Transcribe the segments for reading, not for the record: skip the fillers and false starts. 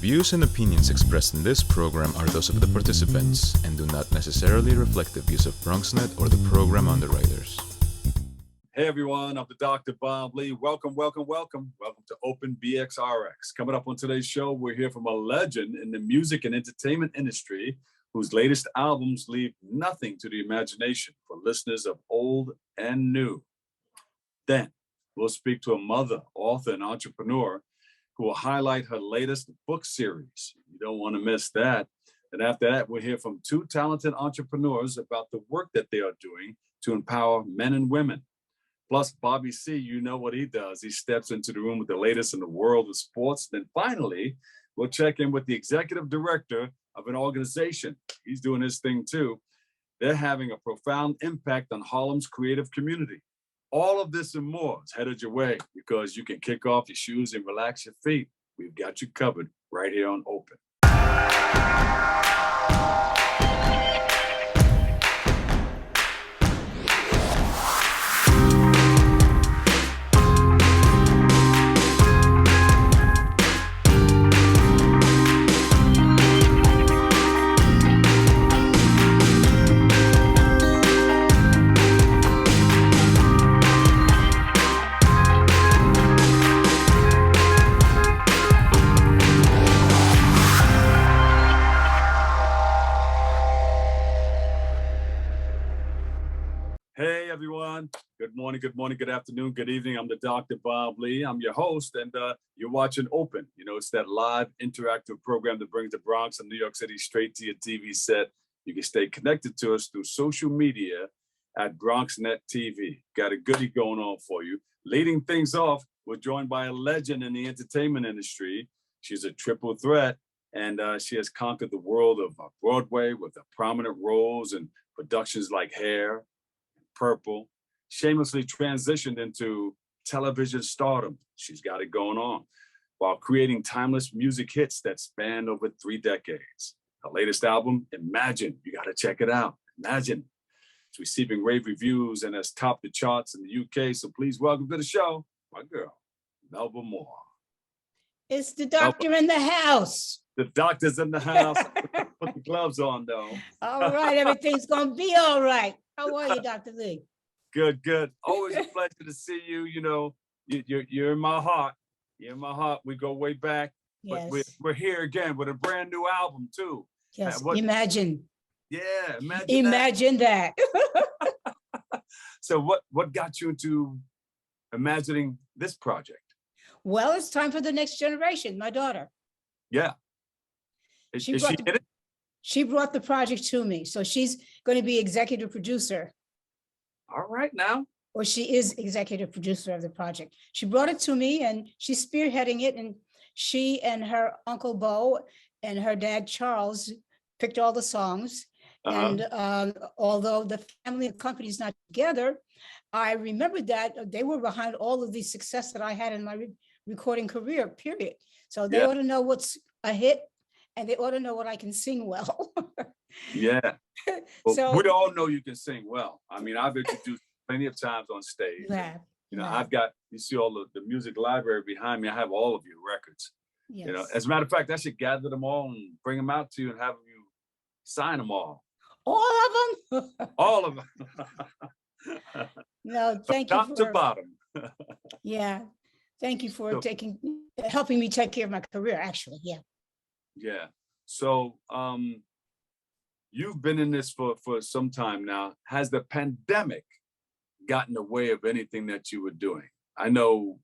views and opinions expressed in this program are those of the participants and do not necessarily reflect the views of BronxNet or the program underwriters. Hey everyone, I'm the Dr. Bob Lee. Welcome to Open BXRX. Coming up on today's show, we're here from a legend in the music and entertainment industry whose latest albums leave nothing to the imagination for listeners of old and new. Then we'll speak to a mother, author, and entrepreneur who will highlight her latest book series. You don't want to miss that. And after that, we'll hear from two talented entrepreneurs about the work that they are doing to empower men and women. Plus, Bobby C., you know what he does. He steps into the room with the latest in the world of sports. Then finally, we'll check in with the executive director of an organization. He's doing his thing too. They're having a profound impact on Harlem's creative community. All of this and more is headed your way because you can kick off your shoes and relax your feet. We've got you covered right here on Open. Hey everyone, good morning, good afternoon, good evening. I'm the Dr. Bob Lee. I'm your host and you're watching Open. You know, it's that live interactive program that brings the Bronx and New York City straight to your TV set. You can stay connected to us through social media at BronxNet TV. Got a goodie going on for you. Leading things off, we're joined by a legend in the entertainment industry. She's a triple threat and she has conquered the world of Broadway with prominent roles in productions like Hair, Purple, shamelessly transitioned into television stardom. She's got it going on while creating timeless music hits that span over 3 decades. Her latest album, Imagine, you got to check it out. Imagine. It's receiving rave reviews and has topped the charts in the UK. So please welcome to the show, my girl, Melba Moore. It's the doctor in the house. The doctor's in the house. Put the gloves on, though. All right, everything's going to be all right. How are you, Dr. Lee? Good. Always a pleasure to see you. You know, you're in my heart. You're in my heart. We go way back. Yes. But we're here again with a brand new album, too. Yes, Imagine. Yeah, Imagine that. So what got you into imagining this project? Well, it's time for the next generation, my daughter. Yeah. Is she in it? She brought the project to me. So she's going to be executive producer. All right now. Or she is executive producer of the project. She brought it to me and she's spearheading it. And she and her uncle Bo and her dad Charles picked all the songs. And although the family and company is not together, I remembered that they were behind all of the success that I had in my recording career, period. So they ought to know what's a hit. And they ought to know what I can sing well. Yeah. Well, so we all know you can sing well. I mean, I've introduced plenty of times on stage. Yeah. You know, I've got, you see all the music library behind me. I have all of your records. Yes. You know, as a matter of fact, I should gather them all and bring them out to you and have you sign them all. All of them? All of them. No, thank you. Top to bottom. Yeah. Thank you for helping me take care of my career, actually. Yeah. Yeah. So you've been in this for some time now. Has the pandemic gotten in the way of anything that you were doing? I know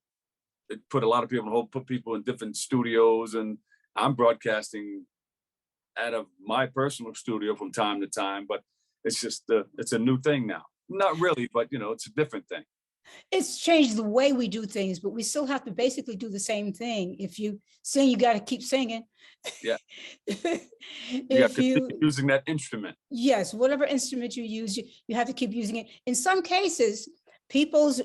it put a lot of people on hold, put people in different studios, and I'm broadcasting out of my personal studio from time to time, but it's just it's a new thing now. Not really, but you know, it's a different thing. It's changed the way we do things, but we still have to basically do the same thing. If you sing, you got to keep singing. Yeah. If you using that instrument. Yes, whatever instrument you use, you have to keep using it. In some cases, people's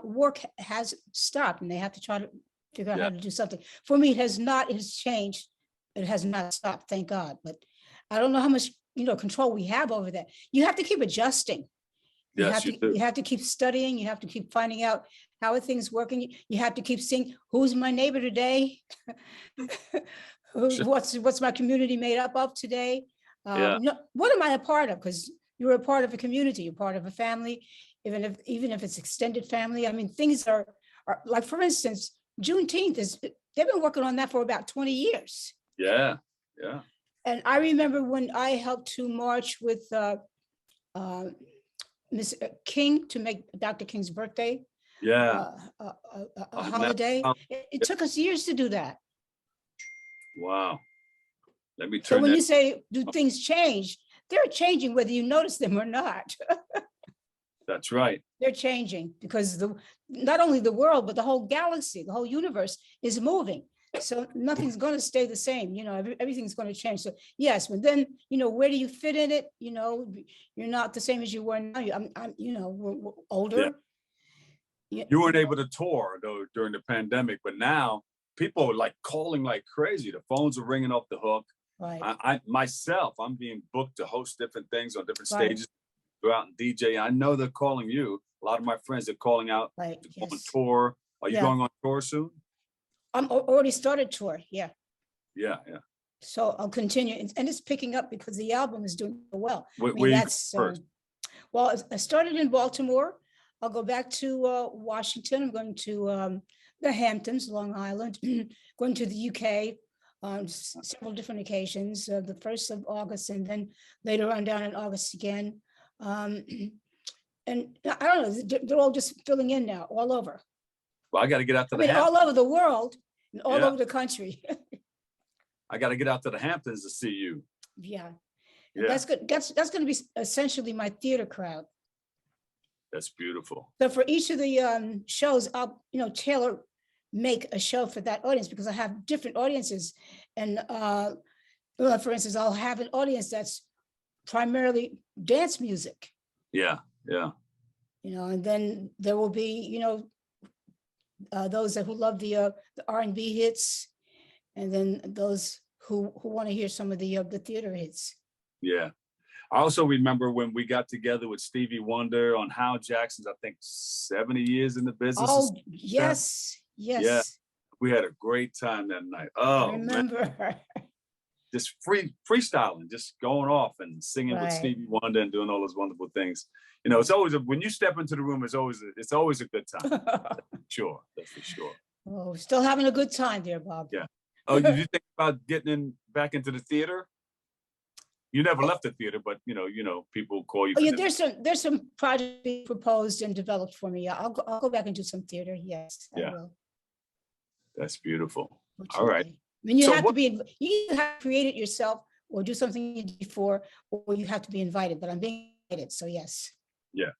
work has stopped and they have to try to figure out how to do something. For me, it has not. It has changed. It has not stopped, thank God. But I don't know how much control we have over that. You have to keep adjusting. Yes, you have to keep studying. You have to keep finding out how are things working. You have to keep seeing who's my neighbor today, What's my community made up of today? Yeah. What am I a part of? Because you're a part of a community, you're part of a family, even if it's extended family. I mean, things are like, for instance, Juneteenth they've been working on that for about 20 years. Yeah. And I remember when I helped to march with Ms. King to make Dr. King's birthday Yeah. a holiday. It took us years to do that. Wow. Let me So turn when that. you say, do things change? They're changing whether you notice them or not. That's right. They're changing because not only the world, but the whole galaxy, the whole universe is moving. So nothing's going to stay the same. Everything's going to change. So yes, but then, where do you fit in it? You're not the same as you were now. We're older. Yeah. You weren't able to tour though during the pandemic, but now people are like calling like crazy. The phones are ringing off the hook. Right. I'm being booked to host different things on different stages, go out and DJ. I know they're calling you. A lot of my friends are calling out to go on tour. Are you going on tour soon? I'm already started tour. Yeah. Yeah. So I'll continue, and it's picking up because the album is doing well. First? Well, I started in Baltimore. I'll go back to Washington. I'm going to the Hamptons, Long Island, going to the UK on several different occasions, the 1st of August, and then later on down in August again. And I don't know, they're all just filling in now, all over. Well, I got to get out to the Hamptons. All over the world and all over the country. I got to get out to the Hamptons to see you. Yeah. That's good. That's going to be essentially my theater crowd. That's beautiful. So for each of the shows, I'll tailor make a show for that audience because I have different audiences. And for instance, I'll have an audience that's primarily dance music. Yeah. And then there will be those who love the R&B hits, and then those who want to hear some of the theater hits. Yeah. I also remember when we got together with Stevie Wonder on Hal Jackson's, I think 70 years in the business. Oh, yes. Yeah. We had a great time that night. Oh, I remember. Man. Just freestyling, just going off and singing with Stevie Wonder and doing all those wonderful things. It's always when you step into the room, it's always a good time. Sure, that's for sure. Oh, still having a good time there, Bob. Yeah. Oh, did you think about getting back into the theater? You never left the theater, but people call you. Oh, yeah, there's some projects proposed and developed for me. Yeah, I'll go back and do some theater. Yes, I will. That's beautiful. All right. I mean, you either have to create it yourself or do something you did before, or you have to be invited. But I'm being invited, so yes. Yeah.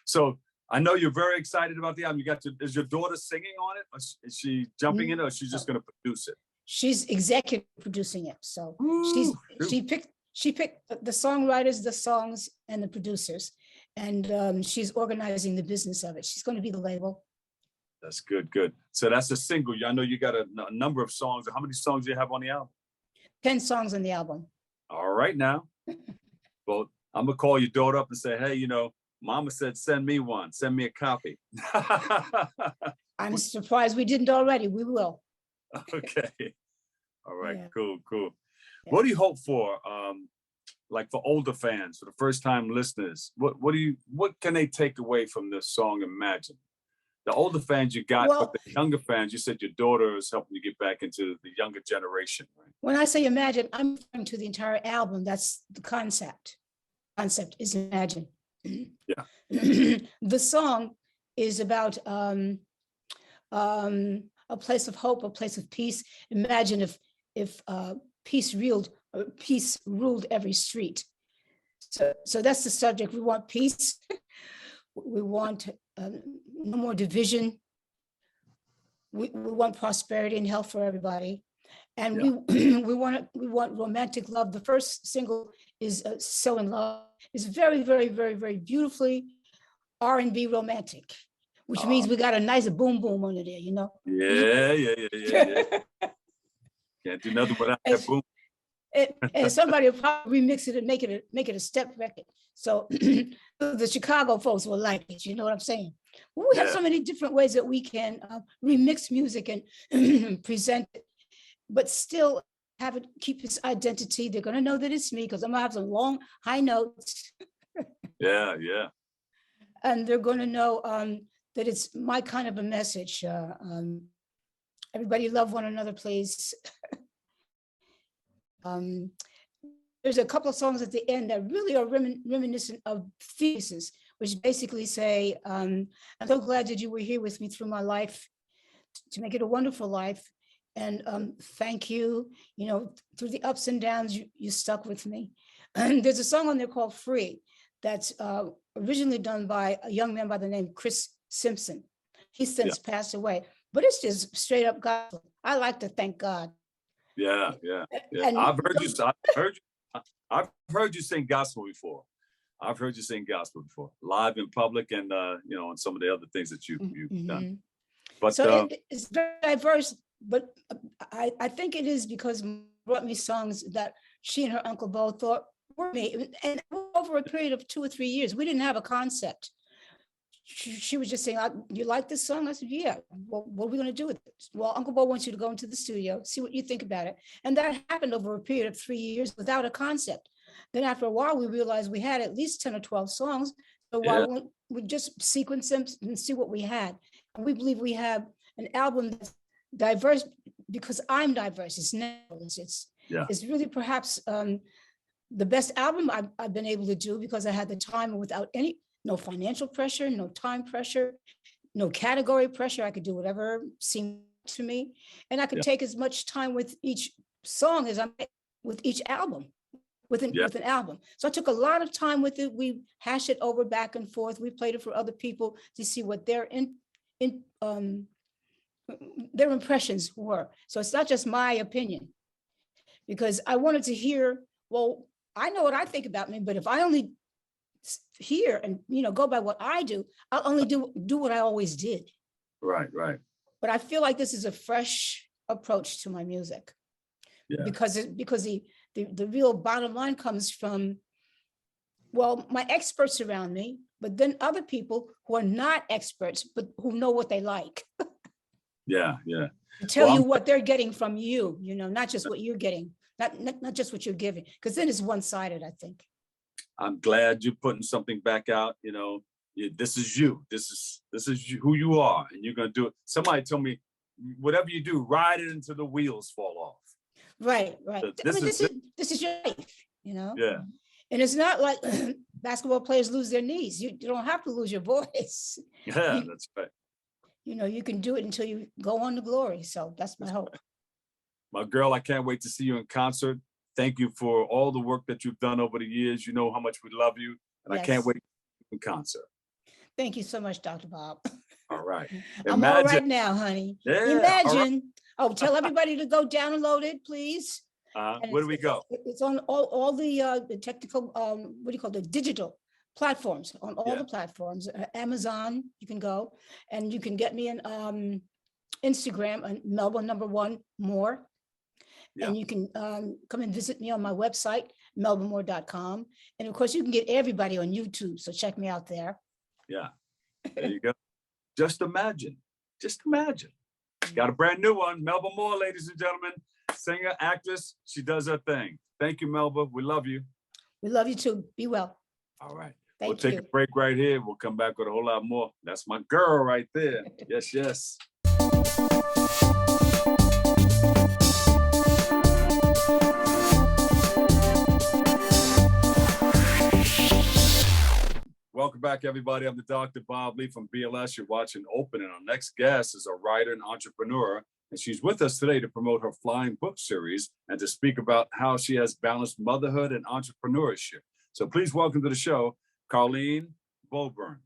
So I know you're very excited about the album. Is your daughter singing on it? Or is she jumping in, or is she just going to produce it? She's executive producing it. So she picked the songwriters, the songs, and the producers, and she's organizing the business of it. She's going to be the label. That's good. So that's a single. I know you got a number of songs. How many songs do you have on the album? 10 songs on the album. All right now. Well, I'm gonna call your daughter up and say, hey, Mama said send me one. Send me a copy. I'm surprised we didn't already. We will. Okay. All right. Yeah. Cool. Yeah. What do you hope for? Like for older fans, for the first time listeners, what can they take away from this song, Imagine? The older fans you got, but the younger fans, you said your daughter is helping you get back into the younger generation, right? When I say Imagine, I'm referring to the entire album. That's the concept. Concept is Imagine. Yeah. The song is about a place of hope, a place of peace. Imagine if peace ruled every street. So that's the subject. We want peace. We want no more division. We want prosperity and health for everybody, and we want romantic love. The first single is "So in Love." It's very, very, very, very beautifully R&B romantic, which means we got a nice boom boom under there, Yeah. Can't do nothing without that boom. And somebody will probably remix it and make it a step record. So the Chicago folks will like it. You know what I'm saying? Well, we have so many different ways that we can remix music and present it, but still have it keep its identity. They're going to know that it's me because I'm going to have some long high notes. Yeah, yeah. And they're going to know that it's my kind of a message. Everybody love one another, please. There's a couple of songs at the end that really are reminiscent of theses, which basically say, I'm so glad that you were here with me through my life to make it a wonderful life. And thank you, through the ups and downs, you stuck with me. And there's a song on there called Free that's originally done by a young man by the name Chris Simpson. He's since passed away, but it's just straight up gospel. I like to thank God. Yeah. And I've heard you sing gospel before. I've heard you sing gospel before, live in public, and and some of the other things that you've done. But so it's very diverse. But I think it is because brought me songs that she and her Uncle Bo thought were me, and over a period of 2 or 3 years, we didn't have a concept. She was just saying, "You like this song?" I said, "Yeah." Well, what are we going to do with it? Well, Uncle Bo wants you to go into the studio, see what you think about it, and that happened over a period of 3 years without a concept. Then after a while, we realized we had at least 10 or 12 songs. So why won't we just sequence them and see what we had? And we believe we have an album that's diverse because I'm diverse. It's natural. It's really perhaps the best album I've been able to do because I had the time without no financial pressure, no time pressure, no category pressure. I could do whatever seemed to me. And I could take as much time with each song as I with each album, with an album. So I took a lot of time with it. We hashed it over back and forth. We played it for other people to see what their impressions were. So it's not just my opinion, because I wanted to hear, well, I know what I think about me, but if I only hear and go by what I do, I'll only do what I always did. Right. But I feel like this is a fresh approach to my music. Yeah. Because the real bottom line comes from, well, my experts around me, but then other people who are not experts, but who know what they like. Yeah. To tell you what they're getting from you, not just what you're getting, not just what you're giving, because then it's one-sided, I think. I'm glad you're putting something back out. This is you. This is who you are, and you're gonna do it. Somebody told me, whatever you do, ride it until the wheels fall off. Right. So this is your life, Yeah. And it's not like basketball players lose their knees. You don't have to lose your voice. Yeah, that's right. You can do it until you go on to glory. So that's my hope. My girl, I can't wait to see you in concert. Thank you for all the work that you've done over the years. You know how much we love you, and I can't wait in concert. Thank you so much, Dr. Bob. All right. I'm all right now, honey. Yeah, Imagine. Right. Oh, tell everybody to go download it, please. Where do we go? It's on all the technical, the digital platforms, on all the platforms. Amazon, you can go, and you can get me on Instagram, on Melba Moore. Yeah. And you can come and visit me on my website, melbamore.com. And of course, you can get everybody on YouTube. So check me out there. Yeah, there you go. Just imagine. Got a brand new one. Melba Moore, ladies and gentlemen, singer, actress. She does her thing. Thank you, Melba. We love you. We love you too. Be well. All right. We'll take a break right here. We'll come back with a whole lot more. That's my girl right there. Yes. Welcome back, everybody. I'm the Dr. Bob Lee from BLS. You're watching Open, and our next guest is a writer and entrepreneur, and she's with us today to promote her flying book series and to speak about how she has balanced motherhood and entrepreneurship. So please welcome to the show, Carline Beaubrun.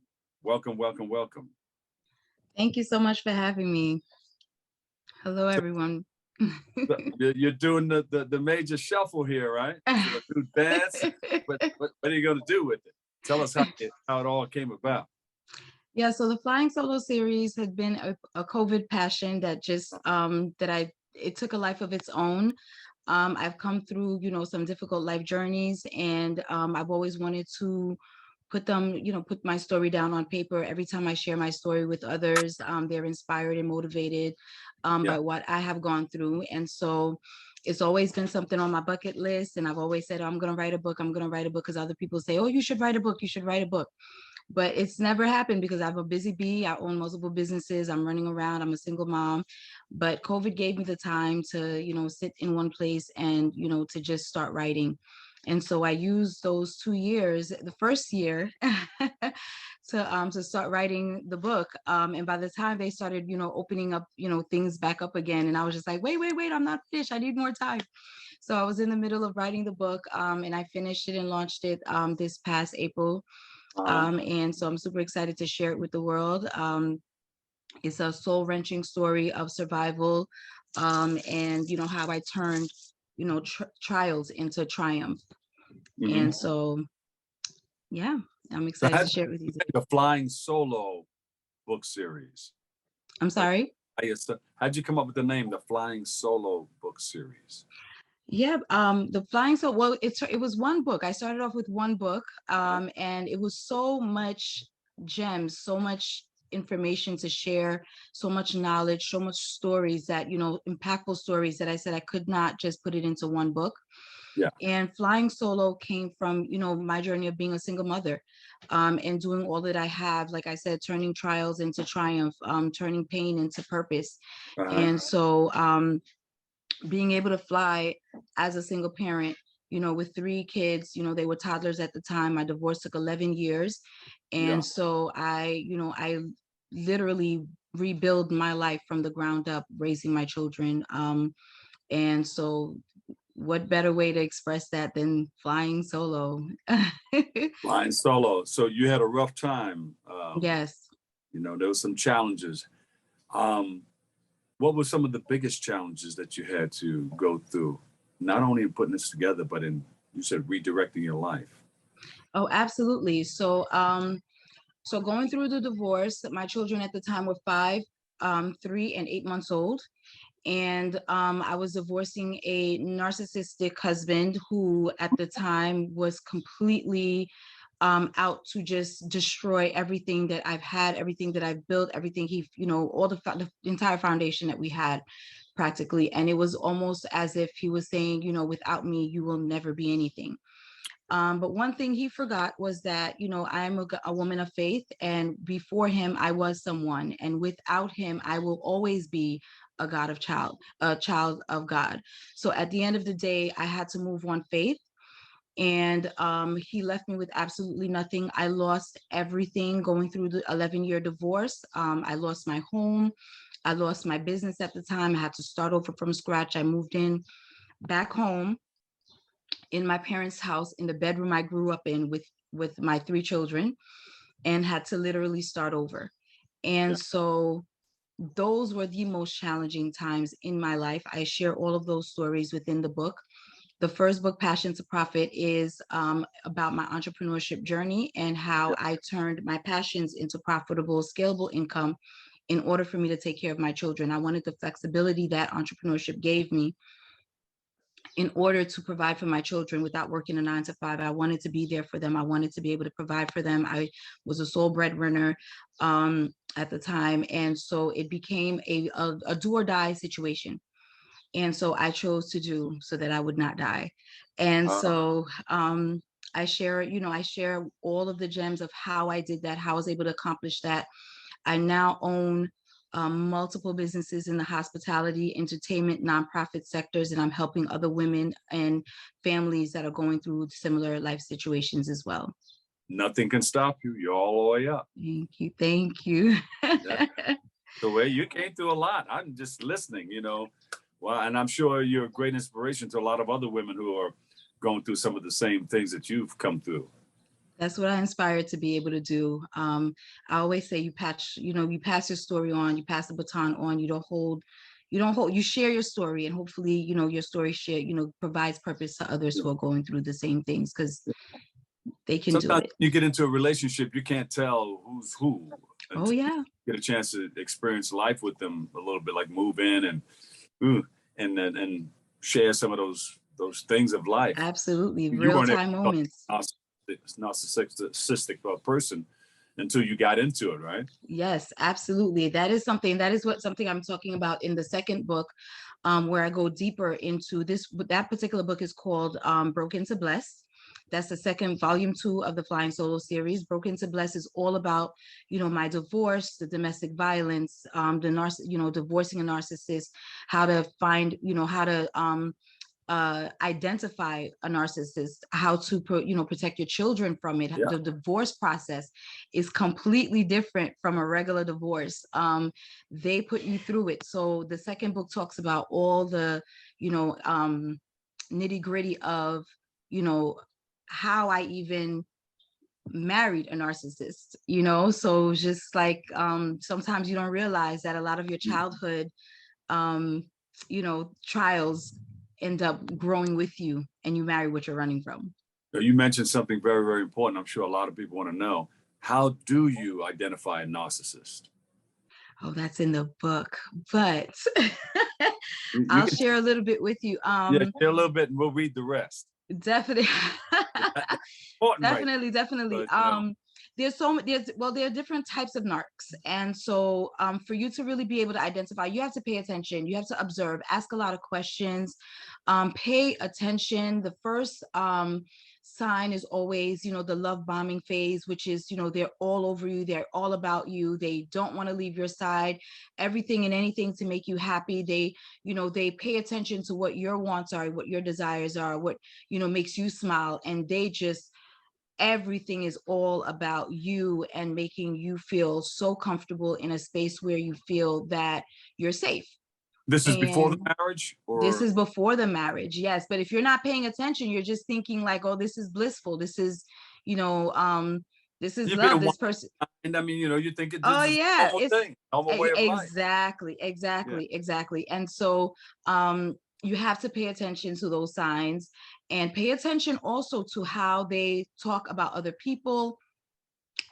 Welcome. Thank you so much for having me. Hello, everyone. You're doing the major shuffle here, right? So do dance. What are you going to do with it? Tell us how it all came about. Yeah, so the Flying Solo series had been a COVID passion that just it took a life of its own. I've come through, some difficult life journeys, and I've always wanted to put my story down on paper. Every time I share my story with others, they're inspired and motivated by what I have gone through. And so It's always been something on my bucket list. And I've always said, I'm going to write a book. I'm going to write a book, because other people say, oh, you should write a book. You should write a book. But it's never happened because I'm a busy bee. I own multiple businesses. I'm running around. I'm a single mom. But COVID gave me the time to, sit in one place and, to just start writing. And so I used those 2 years, the first year, to start writing the book. And by the time they started, opening up, things back up again, and I was just like, wait, I'm not finished. I need more time. So I was in the middle of writing the book, and I finished it and launched it this past April. And so I'm super excited to share it with the world. It's a soul-wrenching story of survival, and how I turned trials into triumph. And so yeah, I'm excited to share it with you. The Flying Solo book series. I'm sorry? How'd you come up with the name, the Flying Solo book series? Yeah, the Flying Solo, well, it was one book. I started off with one book, and it was so much gems, so much information to share, so much knowledge, so much stories that, impactful stories that I said I could not just put it into one book. Yeah. And Flying Solo came from, my journey of being a single mother, and doing all that I have, like I said, turning trials into triumph, turning pain into purpose. And so, being able to fly as a single parent, with 3 kids, they were toddlers at the time. My divorce took 11 years. And so I literally rebuild my life from the ground up, raising my children. And so what better way to express that than flying solo? Flying solo. So you had a rough time. Yes. There was some challenges. What were some of the biggest challenges that you had to go through, not only in putting this together, but in, you said, redirecting your life? Oh, absolutely. So, so going through the divorce, my children at the time were 5, 3, and 8 months old. And I was divorcing a narcissistic husband who at the time was completely out to just destroy everything that I've had, everything that I've built, everything all the entire foundation that we had practically. And it was almost as if he was saying, without me, you will never be anything. But one thing he forgot was that, I'm a woman of faith, and before him, I was someone, and without him, I will always be a child of God. So at the end of the day, I had to move on faith. And he left me with absolutely nothing. I lost everything going through the 11-year divorce. I lost my home. I lost my business at the time. I had to start over from scratch. I moved in back home in my parents' house in the bedroom I grew up in with my 3 children, and had to literally start over. And so those were the most challenging times in my life. I share all of those stories within the book. The first book, Passion to Profit, is about my entrepreneurship journey and how I turned my passions into profitable, scalable income in order for me to take care of my children. I wanted the flexibility that entrepreneurship gave me in order to provide for my children without working a 9-to-5. I wanted to be there for them. I wanted to be able to provide for them. I was a sole breadwinner at the time. And so it became a do or die situation. And so I chose to do so that I would not die. And so I share all of the gems of how I did that, how I was able to accomplish that. I now own multiple businesses in the hospitality, entertainment, nonprofit sectors, and I'm helping other women and families that are going through similar life situations as well. Nothing can stop you. You're all the way up. Thank you. Thank you. The way you came through a lot. I'm just listening, Well, and I'm sure you're a great inspiration to a lot of other women who are going through some of the same things that you've come through. That's what I inspired to be able to do. I always say you pass your story on, you pass the baton on, you share your story, and hopefully, your story provides purpose to others who are going through the same things, because they can Sometimes do it. you get into a relationship, you can't tell who's who. Oh yeah. Get a chance to experience life with them a little bit, like move in and share some of those things of life. Absolutely, real time moments. Narcissistic person, until you got into it, right? Yes, absolutely. That is something I'm talking about in the second book, where I go deeper into this. That particular book is called Broken to Bless. That's the second volume 2 of the Flying Solo series. Broken to Bless is all about, my divorce, the domestic violence, divorcing a narcissist, how to find, how to identify a narcissist, how to protect your children from it. Yeah. The divorce process is completely different from a regular divorce. They put you through it. So the second book talks about all the nitty gritty of how I even married a narcissist, so just like sometimes you don't realize that a lot of your childhood trials end up growing with you, and you marry what you're running from. So you mentioned something very, very important. I'm sure a lot of people want to know. How do you identify a narcissist? Oh, that's in the book, but I'll share a little bit with you. Yeah, share a little bit and we'll read the rest. Definitely. Definitely. But, there are different types of narcs. And so for you to really be able to identify, you have to pay attention, you have to observe, ask a lot of questions, pay attention. The first sign is always, the love bombing phase, which is, they're all over you. They're all about you. They don't want to leave your side, everything and anything to make you happy. They pay attention to what your wants are, what your desires are, what, makes you smile. And everything is all about you and making you feel so comfortable in a space where you feel that you're safe. This is before the marriage? Or? This is before the marriage, yes. But if you're not paying attention, you're just thinking like, oh, this is blissful. This is, this is love. This person. And I mean, you think it's oh yeah, it's thing, normal way of exactly, life. Exactly. And so you have to pay attention to those signs, and pay attention also to how they talk about other people,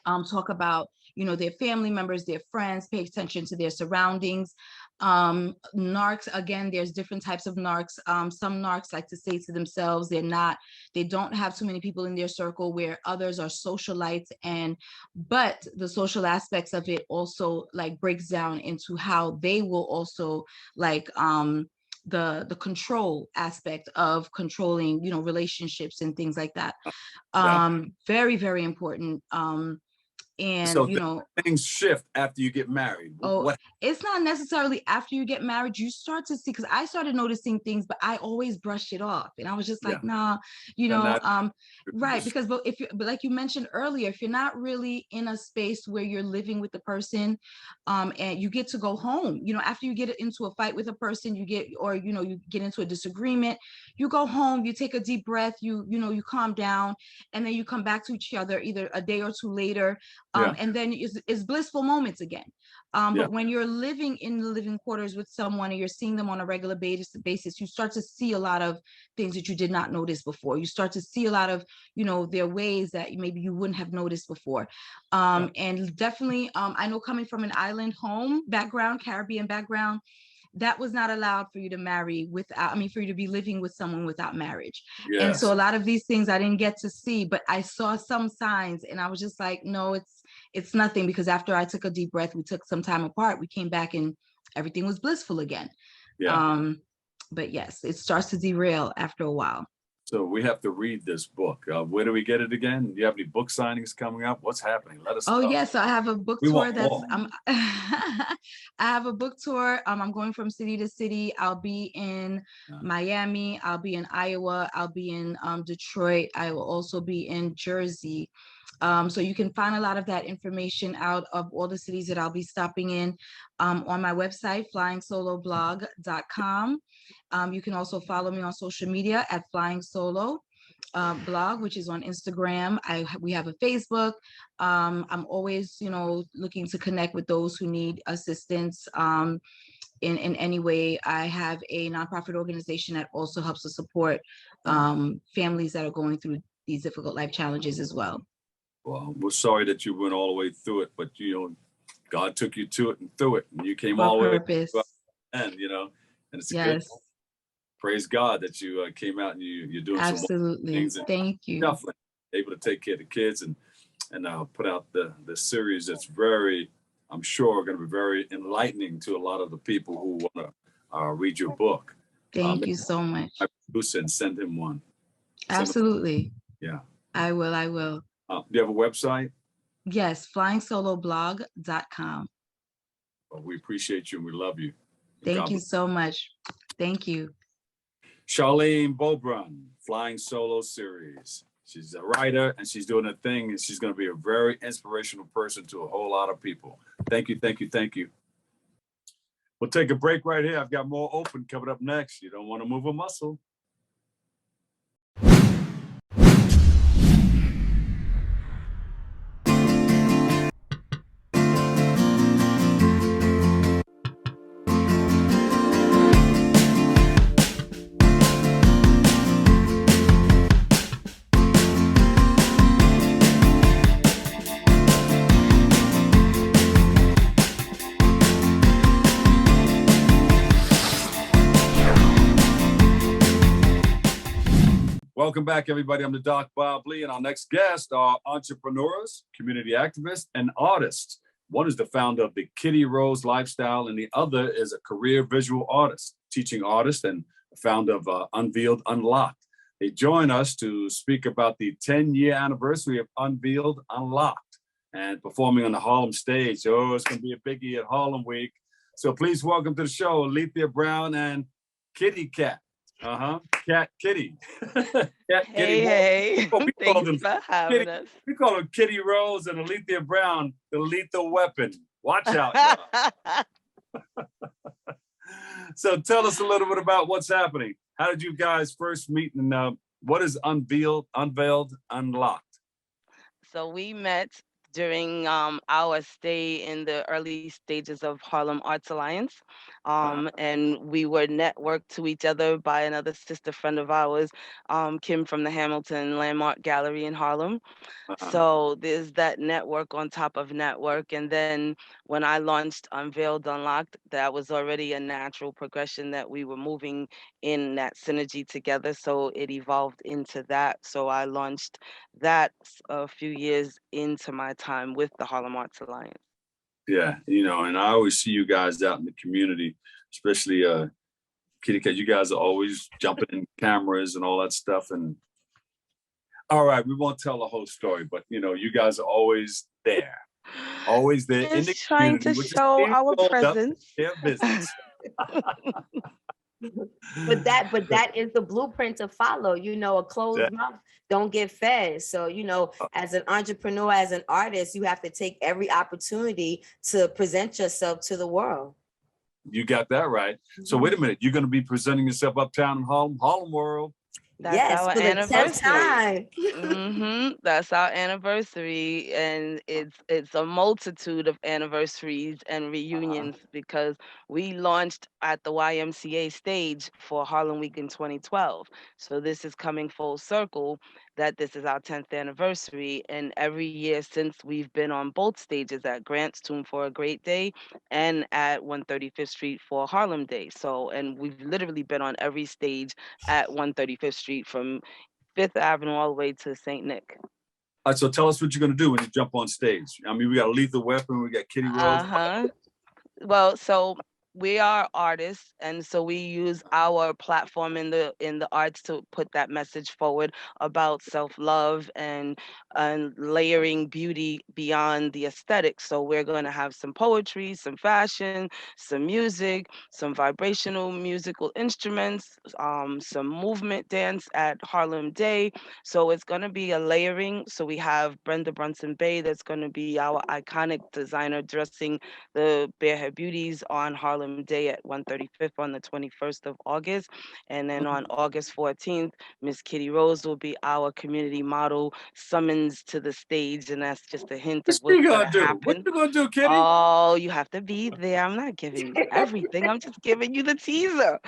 talk about, their family members, their friends, pay attention to their surroundings. Narcs, again, there's different types of narcs. Some narcs like to say to themselves, they don't have too many people in their circle, where others are socialites. But the social aspects of it also like breaks down into how they will also like, the control aspect of controlling, relationships and things like that. Very, very important. And so things shift after you get married. It's not necessarily after you get married. You start to see, because I started noticing things, but I always brushed it off, and I was just like, nah, right? Because but like you mentioned earlier, if you're not really in a space where you're living with the person, and you get to go home, after you get into a fight with a person, you get into a disagreement, you go home, you take a deep breath, you calm down, and then you come back to each other either a day or two later. And then it's blissful moments again. But when you're living in the living quarters with someone and you're seeing them on a regular basis, you start to see a lot of things that you did not notice before. You start to see a lot of, their ways that maybe you wouldn't have noticed before. And definitely, I know, coming from an island home background, Caribbean background, that was not allowed for you to marry for you to be living with someone without marriage. Yes. And so a lot of these things I didn't get to see, but I saw some signs, and I was just like, no, it's nothing. Because after I took a deep breath, we took some time apart, we came back and everything was blissful again. But yes, it starts to derail after a while. So we have to read this book. Where do we get it again? Do you have any book signings coming up? What's happening? Let us know. Oh, yes. So I have a book tour I have a book tour. I'm going from city to city. I'll be in Miami. I'll be in Iowa. I'll be in Detroit. I will also be in Jersey. So you can find a lot of that information out of all the cities that I'll be stopping in on my website, flyingSoloblog.com. You can also follow me on social media at Flying Solo blog, which is on Instagram. We have a Facebook. I'm always, looking to connect with those who need assistance in any way. I have a nonprofit organization that also helps to support families that are going through these difficult life challenges as well. Well, we're sorry that you went all the way through it, but God took you to it and through it, and you came all the way through it, and and it's good. Praise God that you came out and you're doing absolutely some things. Thank you. Definitely able to take care of the kids, and put out the series that's very, I'm sure, going to be very enlightening to a lot of the people who want to read your book. Thank you so much. I produce and send him one. Absolutely. Yeah. I will. Do you have a website? Yes, flyingSoloblog.com. Well, we appreciate you and we love you. Thank you so much. Thank you. Carline Beaubrun, Flying Solo Series. She's a writer and she's doing a thing, and she's going to be a very inspirational person to a whole lot of people. Thank you, thank you, thank you. We'll take a break right here. I've got more open coming up next. You don't want to move a muscle. Welcome back, everybody. I'm the Doc Bob Lee, and our next guests are entrepreneurs, community activists, and artists. One is the founder of the KittyRose LyfeStyle, and the other is a career visual artist, teaching artist, and founder of Unveiled Unlocked. They join us to speak about the 10-year anniversary of Unveiled Unlocked and performing on the Harlem stage. Oh, it's going to be a biggie at Harlem Week. So please welcome to the show, Aleathia Brown and Kitty Cat. Cat Kitty. Cat Kitty. Hey. Well, Thanks for having us. We call them KittyRose and Aleathia Brown, the lethal weapon. Watch out, y'all. So tell us a little bit about what's happening. How did you guys first meet, and what is Unveiled Unlocked? So we met during our stay in the early stages of Harlem Arts Alliance. And we were networked to each other by another sister friend of ours, Kim from the Hamilton Landmark Gallery in Harlem. So there's that network on top of network. And then when I launched Unveiled Unlocked, that was already a natural progression that we were moving in that synergy together. So it evolved into that. So I launched that a few years into my time with the Harlem Arts Alliance. Yeah, and I always see you guys out in the community, especially Kitty Cat. You guys are always jumping in cameras and all that stuff. And all right, we won't tell the whole story, but you guys are always there. Always there in the trying to show our presence. Their business. But that is the blueprint to follow. A closed mouth don't get fed. So, as an entrepreneur, as an artist, you have to take every opportunity to present yourself to the world. You got that right. So wait a minute, you're going to be presenting yourself uptown in Harlem World. That's our for the 10th time. That's our anniversary, and it's a multitude of anniversaries and reunions because we launched at the YMCA stage for Harlem Week in 2012. So this is coming full circle that this is our 10th anniversary, and every year since we've been on both stages at Grant's Tomb for a Great Day and at 135th Street for Harlem Day. So, and we've literally been on every stage at 135th Street from 5th Avenue all the way to St. Nick. All right, so tell us what you're going to do when you jump on stage. I mean, we got a lethal weapon, we got KittyRose. Well, so we are artists, and so we use our platform in the arts to put that message forward about self-love and layering beauty beyond the aesthetics. So we're going to have some poetry, some fashion, some music, some vibrational musical instruments, some movement dance at Harlem Day. So it's going to be a layering. So we have Brenda Brunson Bay, that's going to be our iconic designer dressing the Barehead Beauties on Harlem Day at 135th on the 21st of August. And then on August 14th, Miss KittyRose will be our community model summons to the stage. And that's just a hint of what's going to happen. What you going to do, Kitty? Oh, you have to be there. I'm not giving you everything. I'm just giving you the teaser.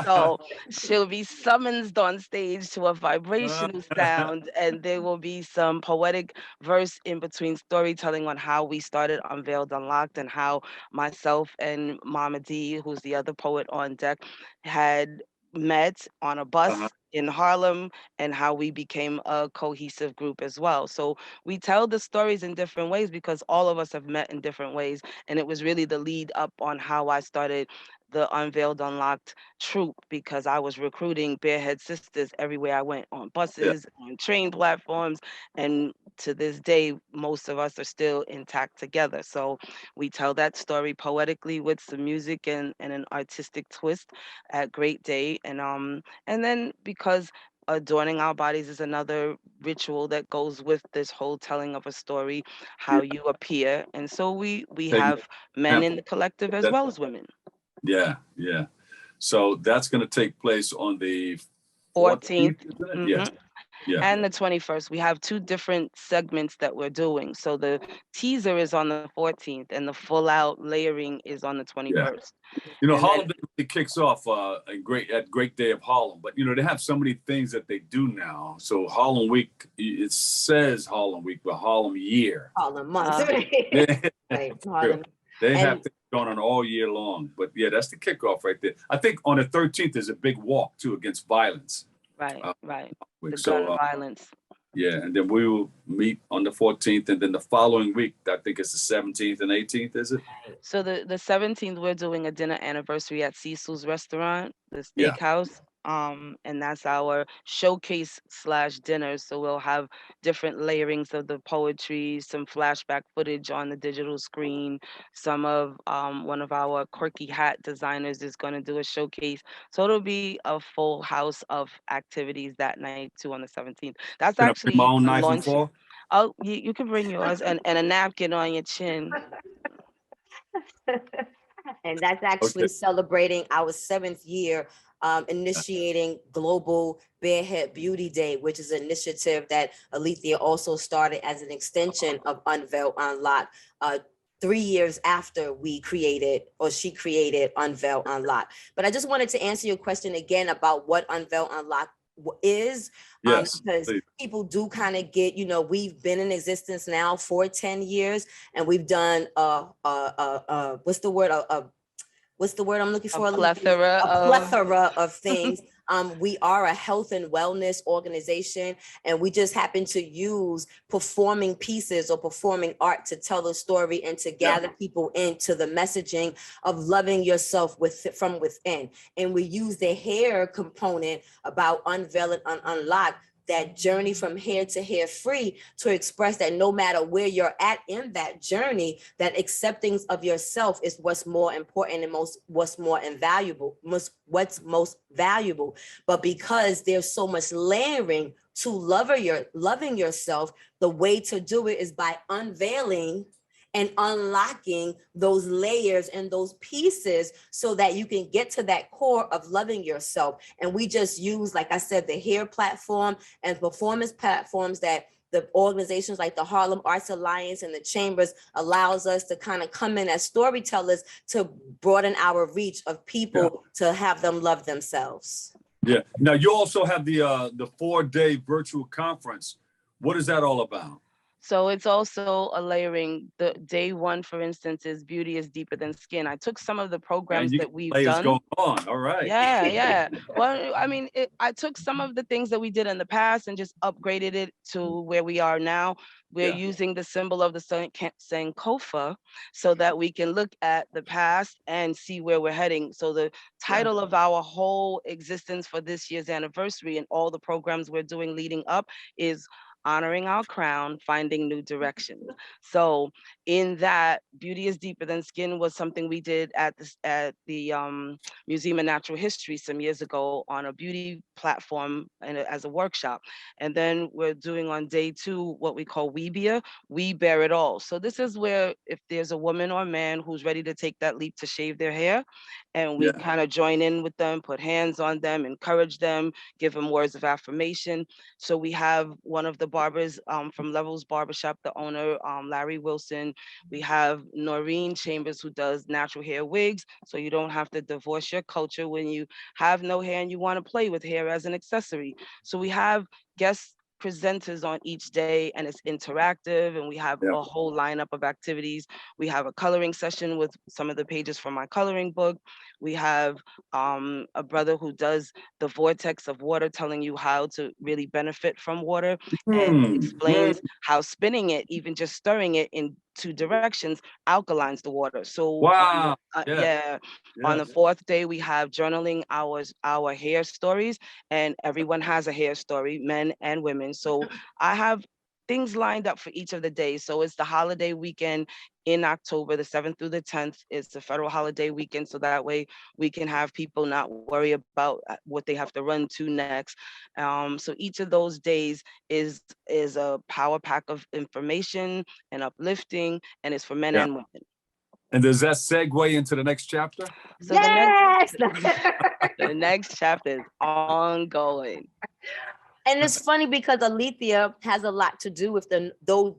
So she'll be summoned on stage to a vibrational sound, and there will be some poetic verse in between storytelling on how we started Unveiled Unlocked and how myself and Mama D, who's the other poet on deck, had met on a bus in Harlem and how we became a cohesive group as well. So we tell the stories in different ways because all of us have met in different ways. And it was really the lead up on how I started the Unveiled Unlocked troupe because I was recruiting barehead sisters everywhere I went, on Yeah. buses, on train platforms. And to this day, most of us are still intact together. So we tell that story poetically with some music and an artistic twist at Great Day. And then because adorning our bodies is another ritual that goes with this whole telling of a story, how you appear. And so we Take an have men in example. the collective as That- well as women. Yeah, yeah. So that's going to take place on the 14th. 14th, isn't it? hmm Yeah. And the 21st. We have two different segments that we're doing. So the teaser is on the 14th and the full out layering is on the Yeah. 21st. You know, And Harlem then, Day really kicks off at Great Day of Harlem, but you know they have so many things that they do now. So Harlem Week, it says Harlem Week, but Harlem Year. Harlem month. Uh, Right, True. Harlem. They have And things going on all year long. But yeah, that's the kickoff right there. I think on the 13th there's a big walk too against violence. right, Uh, right. Week. The So gun violence. yeah, and then we will meet on the 14th, and then the following week, I think it's the 17th and 18th, is it? So the 17th, we're doing a dinner anniversary at Cecil's restaurant, the Yeah. steakhouse. And that's our showcase slash dinner. So we'll have different layerings of the poetry, some flashback footage on the digital screen. Some of one of our quirky hat designers is going to do a showcase. So it'll be a full house of activities that night too on the 17th. That's Can I bring my actually own knife and launching. fork? Oh, you can bring yours and a napkin on your chin. and that's Okay. actually celebrating our 7th year initiating Global Barehead Beauty Day, which is an initiative that Aleathia also started as an extension of Unveiled Unlocked. 3 years after she created Unveiled Unlocked. But I just wanted to answer your question again about what Unveiled Unlocked is. Yes, Because please. people do kind of get, we've been in existence now for 10 years and we've done what's the word? What's the word I'm looking for? A plethora A plethora of things. We are a health and wellness organization, and we just happen to use performing pieces or performing art to tell the story and to gather people into the messaging of loving yourself from within. And we use the hair component about unveil and unlock, that journey from hair to hair free, to express that no matter where you're at in that journey, that acceptance of yourself is what's more important and what's most valuable. But because there's so much layering to loving yourself, the way to do it is by unveiling and unlocking those layers and those pieces so that you can get to that core of loving yourself. And we just use, like I said, the hair platform and performance platforms that the organizations like the Harlem Arts Alliance and the Chambers allows us to kind of come in as storytellers to broaden our reach of people to have them love themselves. Yeah. Now you also have the 4-day virtual conference. What is that all about? So it's also a layering. The day one, for instance, is Beauty is Deeper Than Skin. I took some of the programs that we've done. Going on. All right. Yeah. Well, I mean, I took some of the things that we did in the past and just upgraded it to where we are now. We're using the symbol of the Sankofa so that we can look at the past and see where we're heading. So the title of our whole existence for this year's anniversary and all the programs we're doing leading up is Honoring Our Crown, Finding New Directions. So in that, Beauty is Deeper Than Skin was something we did at the Museum of Natural History some years ago on a beauty platform and as a workshop. And then we're doing on day 2 what we call Weebia, We Bear It All. So this is where if there's a woman or man who's ready to take that leap to shave their hair, and we kind of join in with them, put hands on them, encourage them, give them words of affirmation. So we have one of the barbers from Levels Barbershop, the owner, Larry Wilson. We have Noreen Chambers, who does natural hair wigs. So you don't have to divorce your culture when you have no hair and you want to play with hair as an accessory. So we have guest presenters on each day, and it's interactive, and we have a whole lineup of activities. We have a coloring session with some of the pages from my coloring book. We have a brother who does the vortex of water, telling you how to really benefit from water, and explains how spinning it, even just stirring it in 2 directions, alkalines the water. So wow. on the 4th day, we have journaling our hair stories, and everyone has a hair story, men and women. So I have things lined up for each of the days. So it's the holiday weekend in October, the 7th through the 10th. It's the federal holiday weekend, so that way we can have people not worry about what they have to run to next. So each of those days is a power pack of information and uplifting, and it's for men and women. And does that segue into the next chapter? So Yes! the next chapter is ongoing. And it's funny because Aleathia has a lot to do with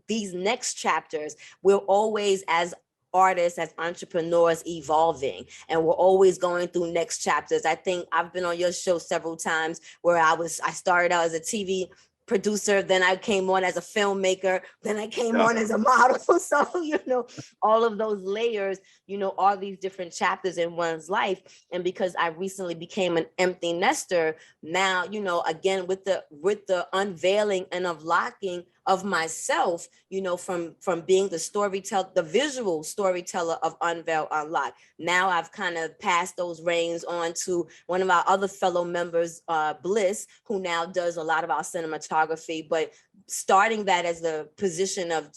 these next chapters. We're always, as artists, as entrepreneurs, evolving, and we're always going through next chapters. I think I've been on your show several times where I started out as a TV producer, then I came on as a filmmaker, then I came on as a model. So, you know, all of those layers, you know, are these different chapters in one's life. And because I recently became an empty nester, now, you know, again, with the unveiling and unlocking of myself, you know, from being the visual storyteller of Unveiled Unlocked. Now I've kind of passed those reins on to one of our other fellow members, Bliss, who now does a lot of our cinematography, but starting that as the position of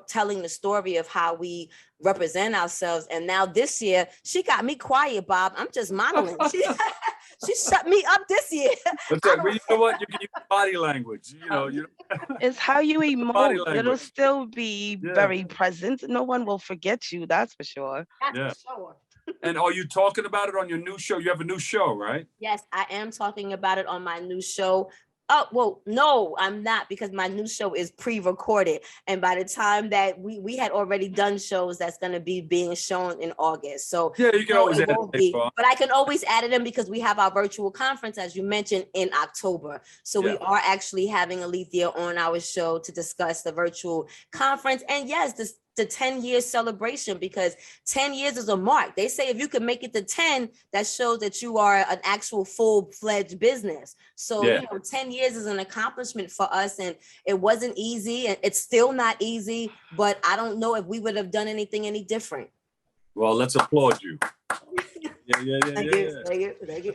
telling the story of how we represent ourselves. And now this year, she got me quiet, Bob. I'm just modeling. She shut me up this year. But you know what? You can use body language. You know, it's how you emote. It'll still be very present. No one will forget you. That's for sure. That's for sure. And are you talking about it on your new show? You have a new show, right? Yes, I am talking about it on my new show. Oh, well, no, I'm not, because my new show is pre-recorded. And by the time that we had already done shows that's going to be being shown in August. So yeah, you can always add it. But I can always add it in because we have our virtual conference, as you mentioned, in October. So we are actually having Aleathia on our show to discuss the virtual conference. And yes, the 10-year celebration, because 10 years is a mark. They say if you can make it to 10, that shows that you are an actual full-fledged business. So, you know, 10 years is an accomplishment for us, and it wasn't easy, and it's still not easy, but I don't know if we would have done anything any different. Well, let's applaud you. Thank you.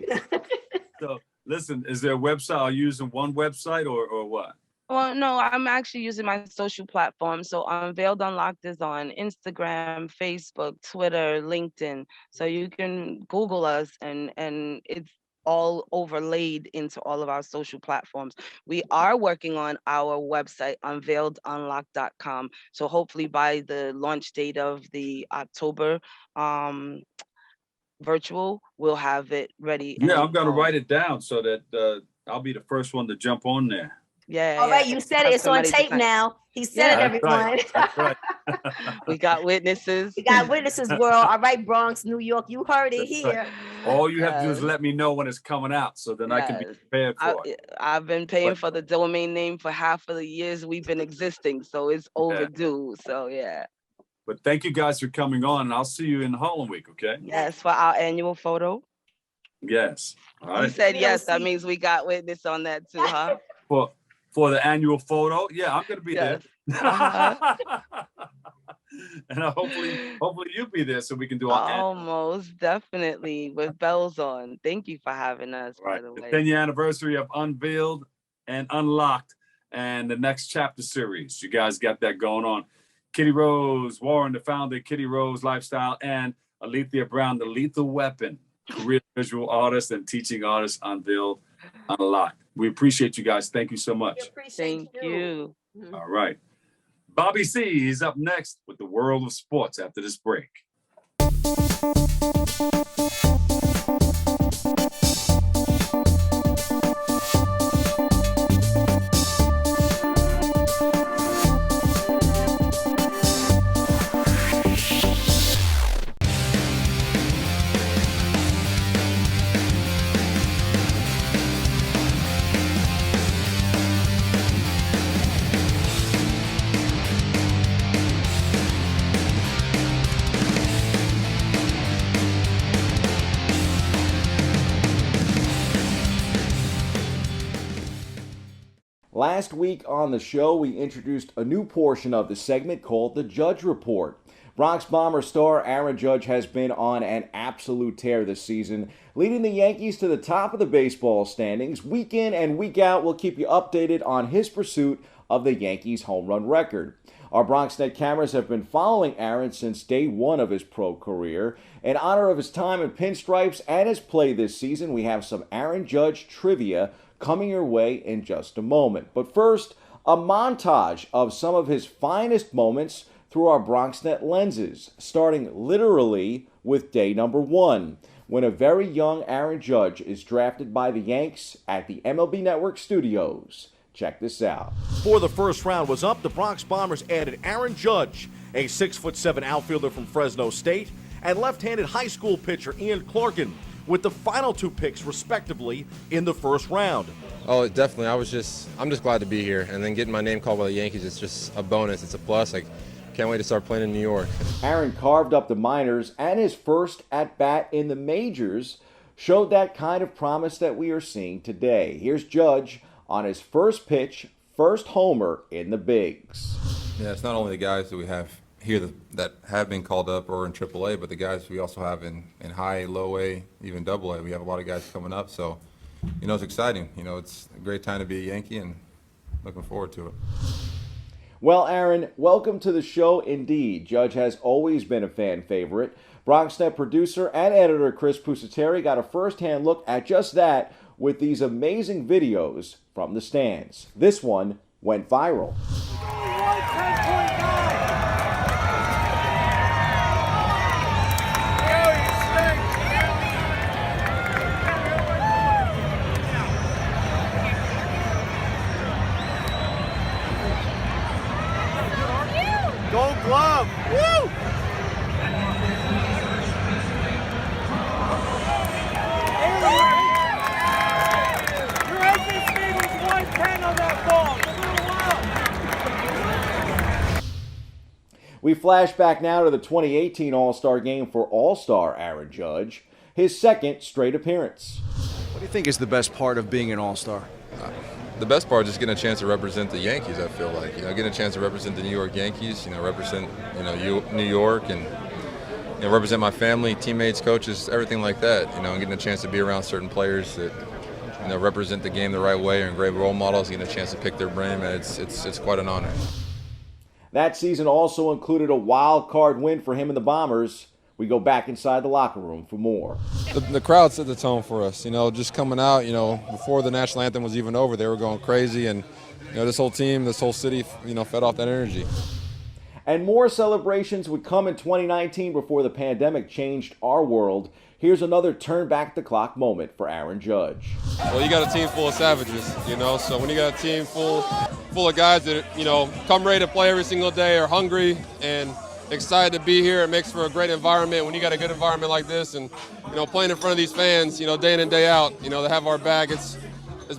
So, listen, is there a website? Are you using one website or what? Well, no, I'm actually using my social platform. So Unveiled Unlocked is on Instagram, Facebook, Twitter, LinkedIn. So you can Google us, and it's all overlaid into all of our social platforms. We are working on our website, unveiledunlocked.com. So hopefully by the launch date of the October virtual, we'll have it ready. Yeah, I'm going to write it down so that I'll be the first one to jump on there. Yeah. All right, you said it. It's on tape now. He said it, everyone. That's right. We got witnesses. We got witnesses, world. All right, Bronx, New York, you heard it here. All you have to do is let me know when it's coming out, so then I can be prepared for it. I've been paying for the domain name for half of the years we've been existing, so it's overdue. So yeah. But thank you guys for coming on, and I'll see you in Harlem Week, okay? Yes, for our annual photo. Yes. All right. You said yes. That means we got witness on that too, huh? For the annual photo, yeah, I'm gonna be there. And hopefully you'll be there so we can do our most definitely with bells on. Thank you for having us. Right. By the way, 10-year anniversary of Unveiled and Unlocked, and the next chapter series. You guys got that going on. KittyRose Warren, the founder of KittyRose LyfeStyle, and Aleathia Brown, the lethal weapon, career visual artist and teaching artist, Unveiled Unlocked. We appreciate you guys. Thank you so much. Thank you. All right. Bobby C is up next with the world of sports after this break. Last week on the show, we introduced a new portion of the segment called the Judge Report. Bronx Bomber star Aaron Judge has been on an absolute tear this season, leading the Yankees to the top of the baseball standings. Week in and week out, we'll keep you updated on his pursuit of the Yankees' home run record. Our BronxNet cameras have been following Aaron since day one of his pro career. In honor of his time in pinstripes and his play this season, we have some Aaron Judge trivia coming your way in just a moment. But first, a montage of some of his finest moments through our BronxNet lenses, starting literally with day number 1, when a very young Aaron Judge is drafted by the Yanks at the MLB Network studios. Check this out. Before the first round was up, the Bronx Bombers added Aaron Judge, a 6'7" outfielder from Fresno State, and left-handed high school pitcher Ian Clarkin, with the final 2 picks, respectively, in the first round. Oh, definitely. I'm just glad to be here. And then getting my name called by the Yankees, it's just a bonus. It's a plus. I can't wait to start playing in New York. Aaron carved up the minors, and his first at-bat in the majors showed that kind of promise that we are seeing today. Here's Judge on his first pitch, first homer in the bigs. Yeah, it's not only the guys that we have here that have been called up or in AAA, but the guys we also have in high, low A, even double A. We have a lot of guys coming up, so, it's exciting. It's a great time to be a Yankee and looking forward to it. Well, Aaron, welcome to the show indeed. Judge has always been a fan favorite. BronxNet producer and editor Chris Pusateri got a first-hand look at just that with these amazing videos from the stands. This one went viral. Gold glove! Woo! We flash back now to the 2018 All-Star Game for All-Star Aaron Judge, his second straight appearance. What do you think is the best part of being an All-Star? The best part is just getting a chance to represent the Yankees, I feel like. Getting a chance to represent the New York Yankees, represent, New York and, represent my family, teammates, coaches, everything like that, and getting a chance to be around certain players that, represent the game the right way and great role models, getting a chance to pick their brain, and it's quite an honor. That season also included a wild card win for him and the Bombers. We go back inside the locker room for more. The crowd set the tone for us, just coming out, before the national anthem was even over, they were going crazy, and, this whole team, this whole city, fed off that energy. And more celebrations would come in 2019 before the pandemic changed our world. Here's another turn back the clock moment for Aaron Judge. Well, you got a team full of savages, so when you got a team full of guys that, come ready to play every single day, are hungry and excited to be here, it makes for a great environment. When you got a good environment like this and, playing in front of these fans, day in and day out, they have our back. It's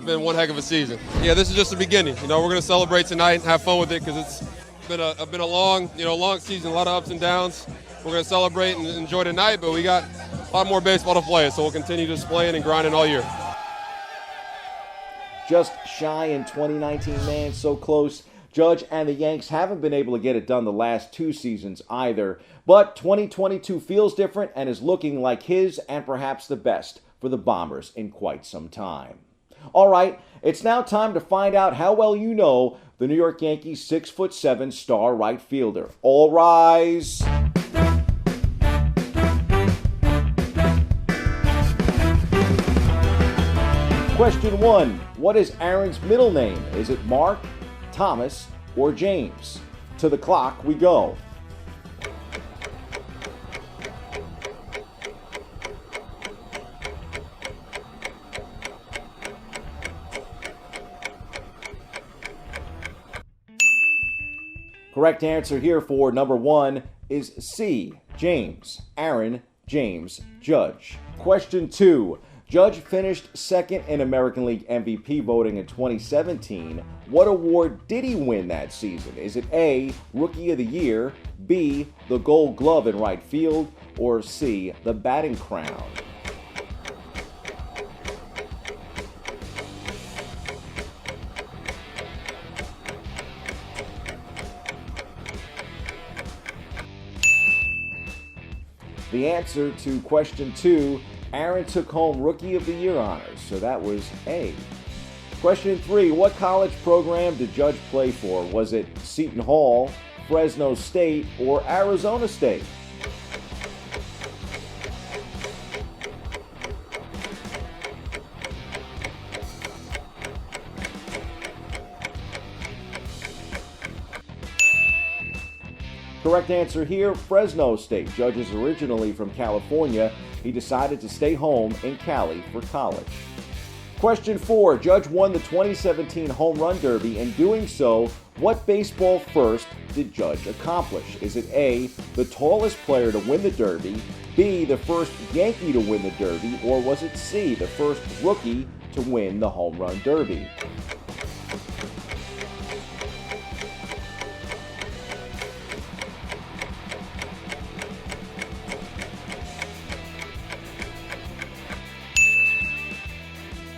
been one heck of a season. Yeah, this is just the beginning. We're going to celebrate tonight and have fun with it because it's been a long season, a lot of ups and downs. We're going to celebrate and enjoy tonight, but we got a lot more baseball to play, so we'll continue just playing and grinding all year. Just shy in 2019, man, so close. Judge and the Yanks haven't been able to get it done the last 2 seasons either, but 2022 feels different and is looking like his and perhaps the best for the Bombers in quite some time. All right, it's now time to find out how well you know the New York Yankees 6'7" star right fielder. All rise. Question 1. What is Aaron's middle name? Is it Mark, Thomas, or James? To the clock we go. Correct answer here for number 1 is C, James. Aaron James Judge. Question 2. Judge finished second in American League MVP voting in 2017. What award did he win that season? Is it A, Rookie of the Year, B, the Gold Glove in right field, or C, the batting crown? The answer to question 2, Aaron took home Rookie of the Year honors, so that was A. Question 3, what college program did Judge play for? Was it Seton Hall, Fresno State, or Arizona State? Correct answer here, Fresno State. Judge is originally from California. He decided to stay home in Cali for college. Question 4, Judge won the 2017 Home Run Derby. In doing so, what baseball first did Judge accomplish? Is it A, the tallest player to win the Derby, B, the first Yankee to win the Derby, or was it C, the first rookie to win the Home Run Derby?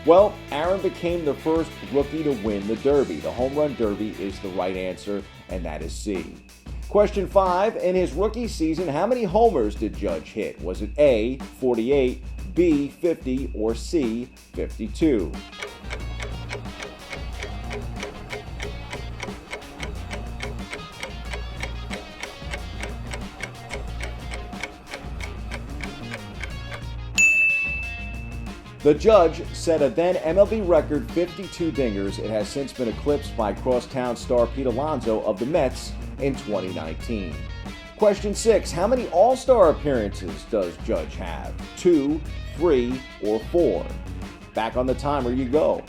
Well, Aaron became the first rookie to win the Derby. The Home Run Derby is the right answer, and that is C. Question 5, in his rookie season, how many homers did Judge hit? Was it A, 48, B, 50, or C, 52? The Judge set a then MLB record 52 dingers. It has since been eclipsed by crosstown star Pete Alonso of the Mets in 2019. Question 6, how many All-Star appearances does Judge have? 2, 3, or 4? Back on the timer you go.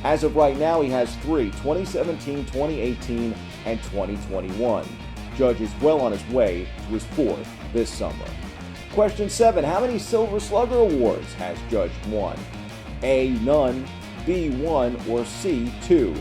As of right now, he has 3, 2017, 2018, and 2021. Judge is well on his way to his 4th this summer. Question 7, how many Silver Slugger Awards has Judge won? A, none, B, 1, or C, 2?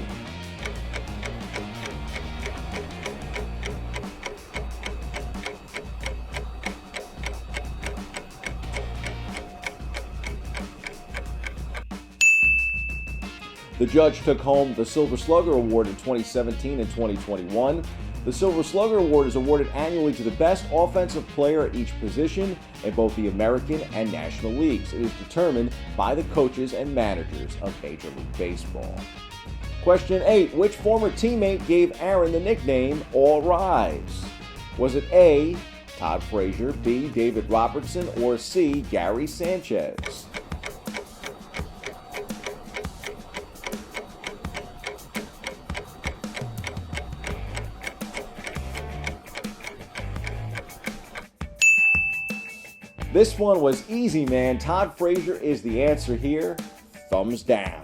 The Judge took home the Silver Slugger Award in 2017 and 2021. The Silver Slugger Award is awarded annually to the best offensive player at each position in both the American and National Leagues. It is determined by the coaches and managers of Major League Baseball. Question 8, which former teammate gave Aaron the nickname All Rise? Was it A, Todd Frazier, B, David Robertson, or C, Gary Sanchez? This one was easy, man. Todd Frazier is the answer here. Thumbs down.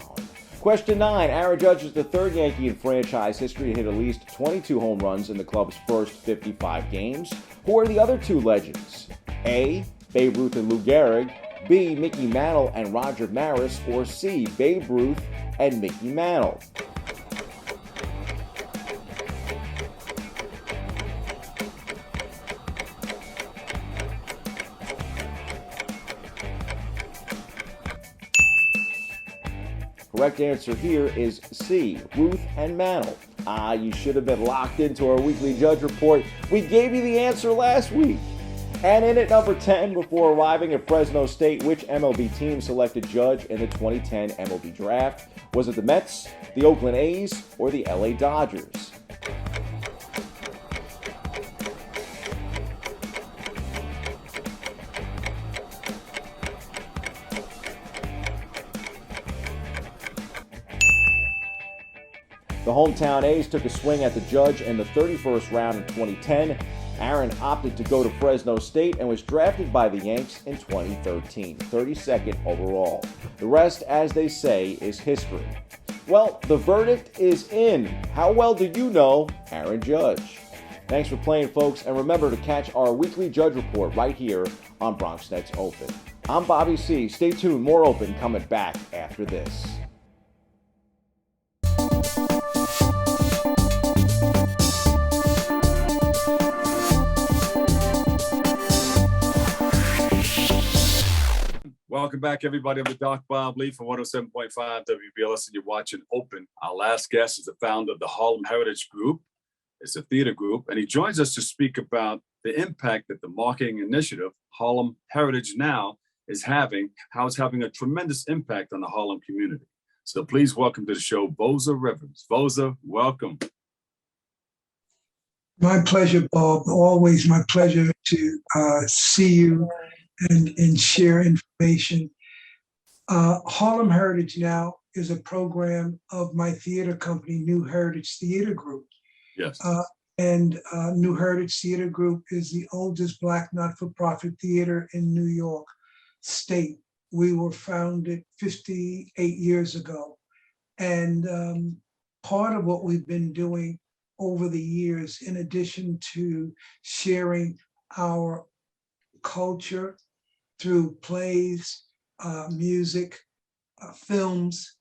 Question 9. Aaron Judge is the third Yankee in franchise history to hit at least 22 home runs in the club's first 55 games. Who are the other 2 legends? A, Babe Ruth and Lou Gehrig, B, Mickey Mantle and Roger Maris, or C, Babe Ruth and Mickey Mantle? Correct answer here is C, Ruth and Mantle. You should have been locked into our weekly Judge Report. We gave you the answer last week. And in at number 10, before arriving at Fresno State, which MLB team selected Judge in the 2010 MLB Draft? Was it the Mets, the Oakland A's, or the LA Dodgers? The hometown A's took a swing at the Judge in the 31st round in 2010. Aaron opted to go to Fresno State and was drafted by the Yanks in 2013, 32nd overall. The rest, as they say, is history. Well, the verdict is in. How well do you know Aaron Judge? Thanks for playing, folks, and remember to catch our weekly Judge Report right here on BronxNet's Open. I'm Bobby C. Stay tuned, more Open coming back after this. Welcome back, everybody. I'm the Doc Bob Lee from 107.5 WBLS, and you're watching Open. Our last guest is the founder of the Harlem Heritage Group. It's a theater group, and he joins us to speak about the impact that the marketing initiative, Harlem Heritage Now, is having, how it's having a tremendous impact on the Harlem community. So please welcome to the show, Voza Rivers. Voza, welcome. My pleasure, Bob. Always my pleasure to see you and share information. Harlem Heritage Now is a program of my theater company, New Heritage Theater Group. Yes. And New Heritage Theater Group is the oldest Black not-for-profit theater in New York State. We were founded 58 years ago. And part of what we've been doing over the years, in addition to sharing our culture through plays, music, films,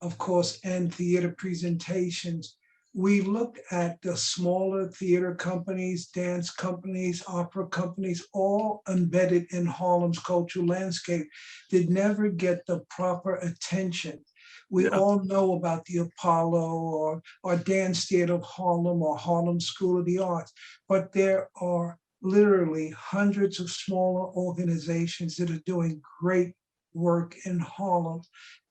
of course, and theater presentations, we looked at the smaller theater companies, dance companies, opera companies, all embedded in Harlem's cultural landscape that never get the proper attention. We all know about the Apollo or Dance Theater of Harlem or Harlem School of the Arts, but there are literally hundreds of smaller organizations that are doing great work in Harlem.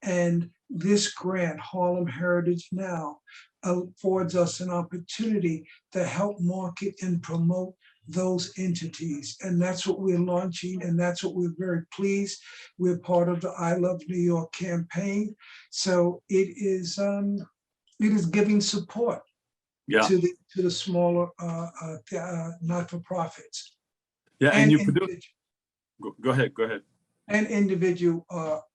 And this grant, Harlem Heritage Now, affords us an opportunity to help market and promote those entities. And that's what we're launching, and that's what we're very pleased. We're part of the I Love New York campaign. So it is giving support to the smaller not-for-profits. Yeah, and you produce. Go ahead. And individual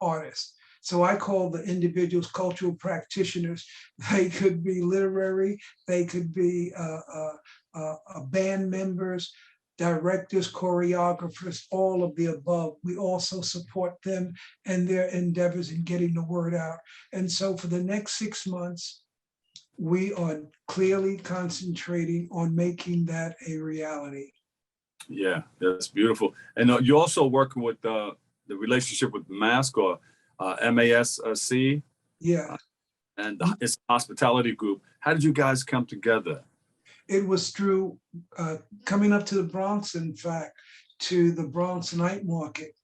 artists. So I call the individuals cultural practitioners. They could be literary, they could be band members, directors, choreographers, all of the above. We also support them and their endeavors in getting the word out. And so for the next 6 months, we are clearly concentrating on making that a reality. Yeah, that's beautiful. And you're also working with the relationship with MASC or MASC. Yeah. And it's a hospitality group. How did you guys come together? It was through coming up to the Bronx, in fact, to the Bronx night market.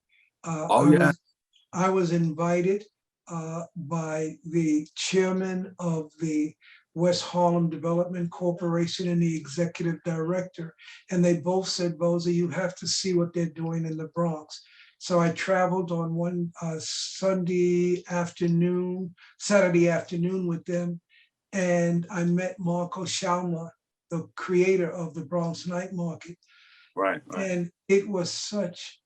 I was invited by the chairman of the West Harlem Development Corporation and the executive director. And they both said, Voza, you have to see what they're doing in the Bronx. So I traveled on one Saturday afternoon with them. And I met Marco Shalma, the creator of the Bronx Night Market. Right. And it was such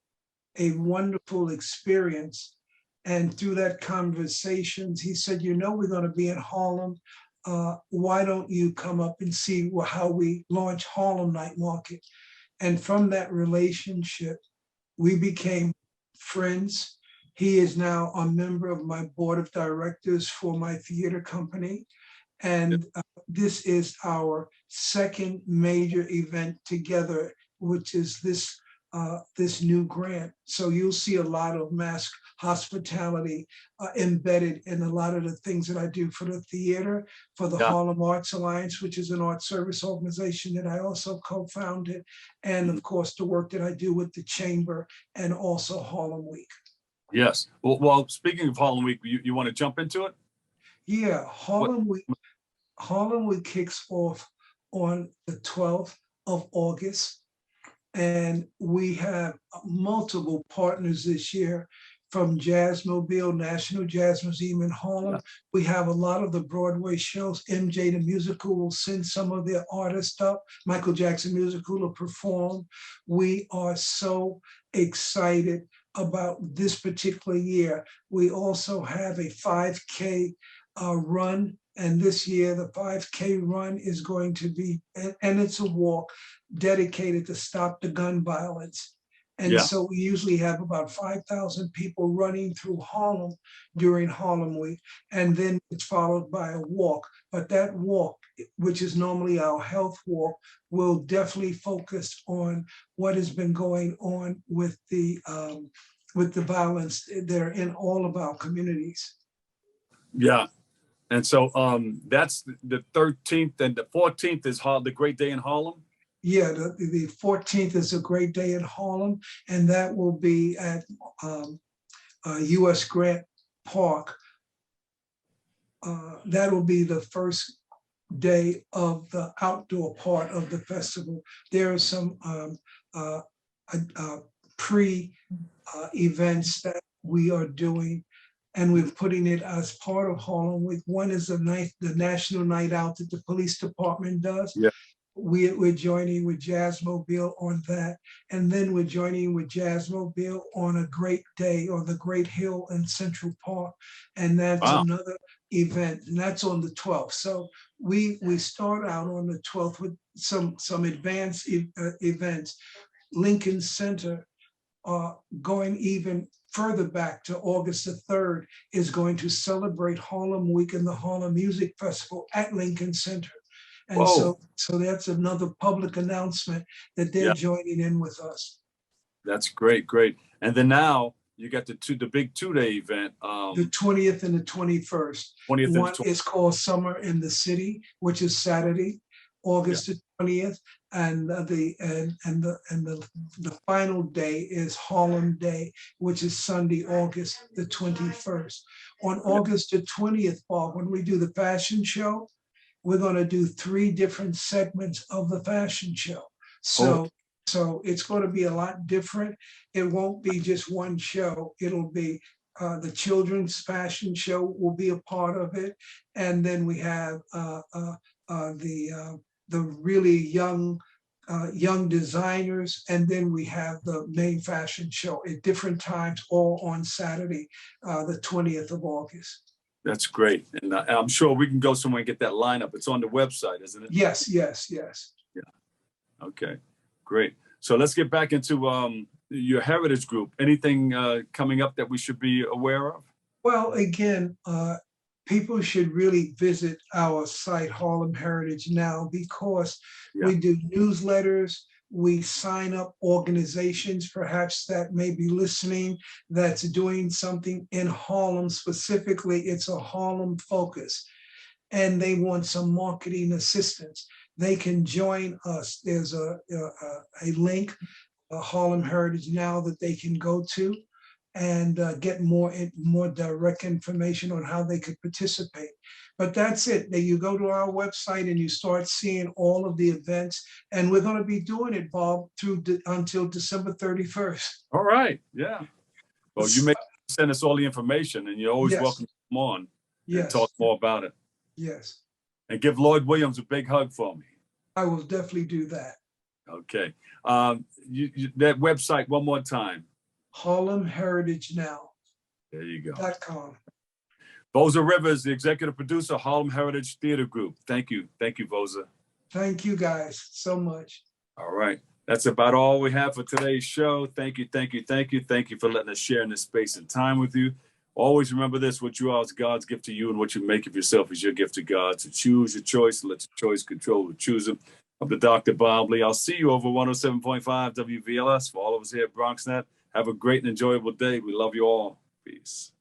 a wonderful experience. And through that conversation, he said, you know, we're going to be in Harlem. Why don't you come up and see how we launch Harlem Night Market? And from that relationship, we became friends. He is now a member of my board of directors for my theater company. And this is our second major event together, which is this new grant. So you'll see a lot of MASC hospitality embedded in a lot of the things that I do for the theater, for the Harlem Arts Alliance, which is an art service organization that I also co-founded, and of course the work that I do with the Chamber and also Harlem Week. Yes. Well, speaking of Harlem Week, you want to jump into it? Yeah, Harlem Week kicks off on the 12th of August. And we have multiple partners this year, from Jazzmobile, National Jazz Museum in Harlem. We have a lot of the Broadway shows. MJ the Musical will send some of their artists up. Michael Jackson Musical will perform. We are so excited about this particular year. We also have a 5K run. And this year, the 5K run is going to be, and it's a walk dedicated to stop the gun violence. And so we usually have about 5,000 people running through Harlem during Harlem Week. And then it's followed by a walk. But that walk, which is normally our health walk, will definitely focus on what has been going on with the with the violence that are in all of our communities. Yeah. And so that's the 13th, and the 14th is the Great Day in Harlem. Yeah, the 14th is a great day in Harlem, and that will be at U.S. Grant Park. That will be the first day of the outdoor part of the festival. There are some pre-events that we are doing, and we're putting it as part of Harlem Week. One is the National Night Out that the police department does. Yeah. We're joining with Jazzmobile on that. And then we're joining with Jazzmobile on a great day on the Great Hill in Central Park. And that's another event, and that's on the 12th. So we start out on the 12th with some advanced events. Lincoln Center, going even further back to August the 3rd, is going to celebrate Harlem Week and the Harlem Music Festival at Lincoln Center. And so that's another public announcement that they're joining in with us. That's great, great. And then now you got the big 2-day event. The 20th and the 21st. 20th One is called Summer in the City, which is Saturday, August the 20th, and the final day is Harlem Day, which is Sunday, August the 21st. On August the 20th, Bob, when we do the fashion show, we're going to do 3 different segments of the fashion show. So it's going to be a lot different. It won't be just one show. It'll be the children's fashion show will be a part of it. And then we have the really young designers. And then we have the main fashion show at different times, all on Saturday, the 20th of August. That's great. And I'm sure we can go somewhere and get that lineup. It's on the website, isn't it? Yes. Yeah. Okay, great. So let's get back into your heritage group. Anything coming up that we should be aware of? Well, again, people should really visit our site, Harlem Heritage Now, because we do newsletters. We sign up organizations, perhaps that may be listening, that's doing something in Harlem specifically. It's a Harlem focus, and they want some marketing assistance. They can join us. There's a link, Harlem Heritage Now, that they can go to and get more direct information on how they could participate. But that's it. Then you go to our website and you start seeing all of the events. And we're going to be doing it, Bob, until December 31st. All right. Yeah. Well, you may send us all the information, and you're always welcome to come on and talk more about it. Yes. And give Lloyd Williams a big hug for me. I will definitely do that. Okay. That website one more time. Harlem Heritage Now. There you go. .com. Voza Rivers, the executive producer, Harlem Heritage Theater Group. Thank you. Thank you, Voza. Thank you guys so much. All right. That's about all we have for today's show. Thank you, thank you, thank you. Thank you for letting us share in this space and time with you. Always remember this: what you are is God's gift to you, and what you make of yourself is your gift to God. So choose your choice. Let your choice control the choosing. I'm the Dr. Bob Lee. I'll see you over 107.5 WVLS. For all of us here at BronxNet, have a great and enjoyable day. We love you all. Peace.